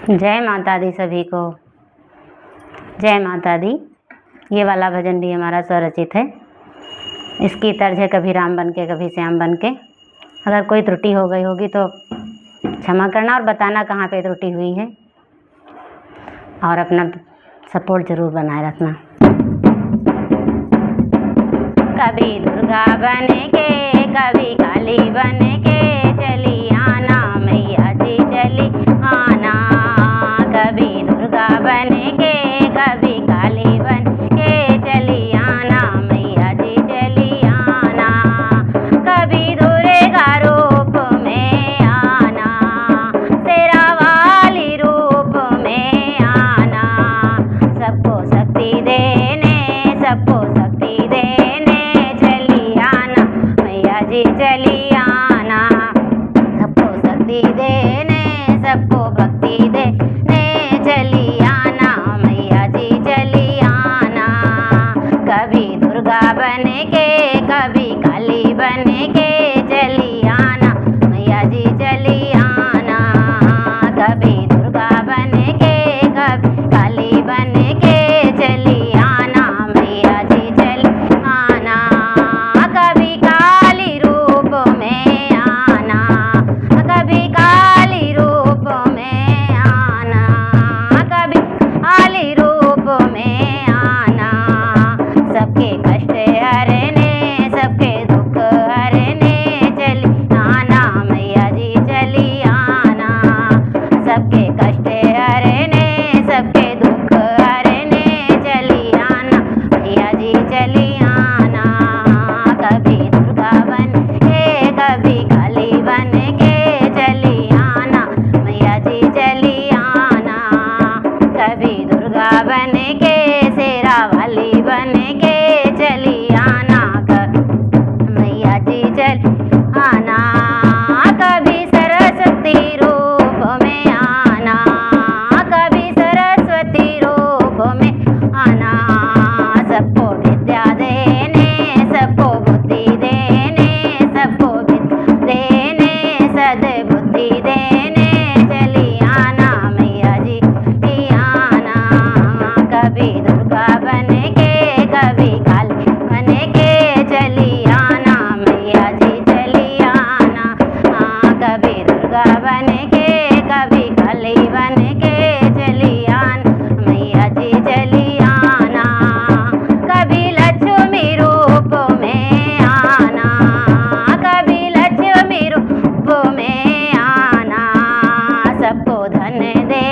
जय माता दी सभी को। जय माता दी। ये वाला भजन भी हमारा स्वरचित है। इसकी तर्ज है कभी राम बन के कभी श्याम बन के। अगर कोई त्रुटि हो गई होगी तो क्षमा करना और बताना कहाँ पे त्रुटि हुई है, और अपना सपोर्ट ज़रूर बनाए रखना। कभी दुर्गा बन के कभी काली बन के चली आना मैया जी चली आना। कभी दुर्गा बन के कभी काली बन के चली आना मैया जी चली आना। कभी दुर्गा रूप में आना, शेरा वाली रूप में आना। सबको शक्ति देने, सबको शक्ति देने चली आना मैया जी चली आना। सबको शक्ति देने, सबको भक्ति देने चली आना मैया जी चली आना। कभी दुर्गा बन के कभी काली बन के चली आना मैया जी चली आना। कभी दुर्गा बन के कभी काली बन के चली आना मैया जी चली आना। कभी काली रूप में आना, कभी काली रूप में आना, कभी काली रूप में आना। सबके कष्ट हरने, सबके दुख हरने चली आना मैया जी चली आना। सबके कष्ट हरने, सबके दुख हरने चली आना मैया जी चली आना। कभी दुर्गा बन के कभी काली बन के चली आना मैया जी चली आना। कभी दुर्गा बन के शेरा वाली बन के चली आना मैया जी चली आना। कभी सरस्वती रूप में आना, कभी सरस्वती रूप में आना। सबको विद्या देने, सबको बुद्धि देने, सबको विद्या देने, सद्बुद्धि देने चली आना मैया जी चली आना। कभी दुर्गा बन के कभी काली बन के चली आना मैया जी चली आना। कभी दुर्गा बन के कभी काली बन के चली आना मैया जी चली आना। कभी लक्ष्मी रूप में आना, कभी लक्ष्मी रूप में आना। सबको धन दे